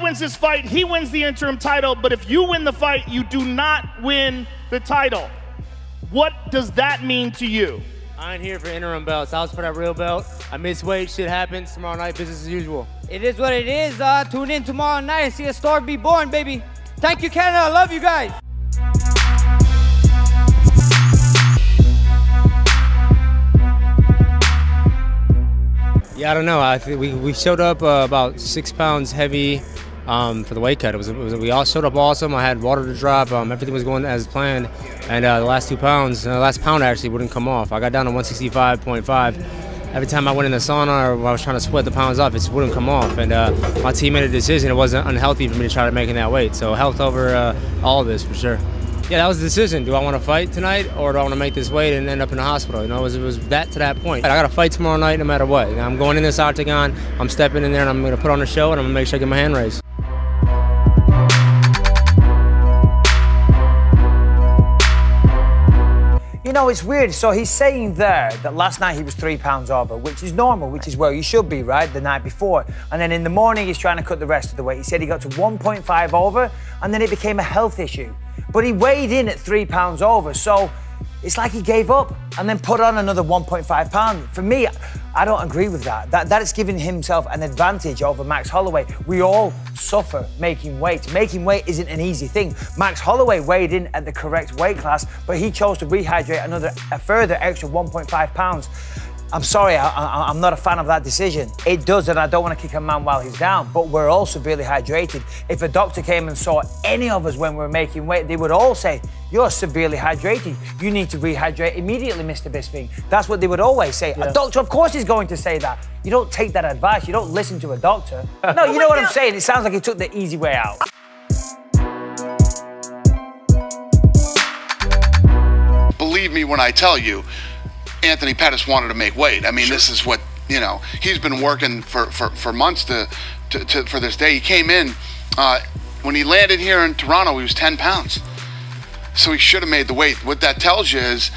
wins this fight, he wins the interim title, but if you win the fight, you do not win the title. What does that mean to you? I ain't here for interim belts. I was for that real belt. I missed weight. Shit happens. Tomorrow night, business as usual. It is what it is. Tune in tomorrow night and see a star be born, baby. Thank you, Canada. I love you guys. Yeah, I don't know. I think we showed up about 6 pounds heavy for the weight cut. We all showed up awesome. I had water to drop. Everything was going as planned. And the last 2 pounds, the last pound actually wouldn't come off. I got down to 165.5. Every time I went in the sauna or I was trying to sweat the pounds off, it just wouldn't come off. And my team made a decision. It wasn't unhealthy for me to try to make that weight. So health over all of this for sure. Yeah, that was the decision. Do I want to fight tonight or do I want to make this weight and end up in the hospital? You know, it was that to that point. I got to fight tomorrow night no matter what. I'm going in this octagon, I'm stepping in there and I'm going to put on a show and I'm going to make sure I get my hand raised. You know, it's weird. So he's saying there that last night he was 3 pounds over, which is normal, which is where you should be, right, the night before. And then in the morning, he's trying to cut the rest of the weight. He said he got to 1.5 over, and then it became a health issue. But he weighed in at 3 pounds over, so it's like he gave up and then put on another 1.5 pounds. For me, I don't agree with that. That is giving himself an advantage over Max Holloway. We all suffer making weight. Making weight isn't an easy thing. Max Holloway weighed in at the correct weight class, but he chose to rehydrate a further extra 1.5 pounds. I'm sorry, I'm not a fan of that decision. It does, and I don't want to kick a man while he's down, but we're all severely hydrated. If a doctor came and saw any of us when we were making weight, they would all say, you're severely hydrated. You need to rehydrate immediately, Mr. Bisping. That's what they would always say. Yeah. A doctor, of course, is going to say that. You don't take that advice. You don't listen to a doctor. No, you know what I'm saying? It sounds like he took the easy way out. Believe me when I tell you, Anthony Pettis wanted to make weight. I mean, this is what, you know, he's been working for months for this day. He came in, when he landed here in Toronto, he was 10 pounds. So he should have made the weight. What that tells you is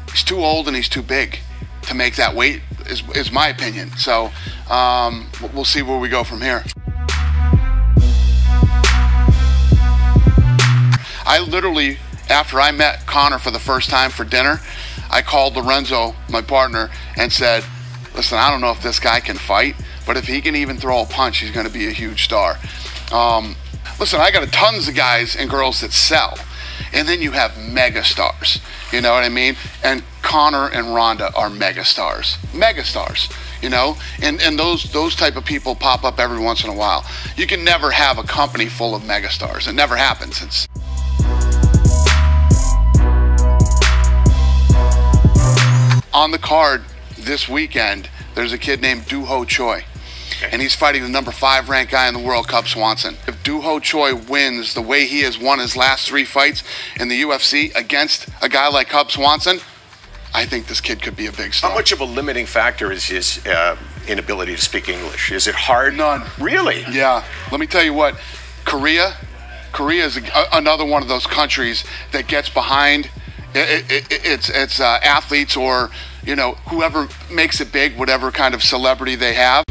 he's too old and he's too big to make that weight, is my opinion. So we'll see where we go from here. I literally, after I met Conor for the first time for dinner, I called Lorenzo, my partner, and said, listen, I don't know if this guy can fight, but if he can even throw a punch, he's going to be a huge star. Listen, I got tons of guys and girls that sell, and then you have mega stars, you know what I mean? And Conor and Ronda are mega stars, you know? And those type of people pop up every once in a while. You can never have a company full of mega stars. It never happens. On the card this weekend, there's a kid named Doo Ho Choi, and he's fighting the #5 ranked guy in the world, Cub Swanson. If Doo Ho Choi wins the way he has won his last 3 fights in the UFC against a guy like Cub Swanson, I think this kid could be a big star. How much of a limiting factor is his inability to speak English? Is it hard? None. Really? Yeah. Let me tell you what, Korea is another one of those countries that gets behind it's athletes or, you know, whoever makes it big, whatever kind of celebrity they have.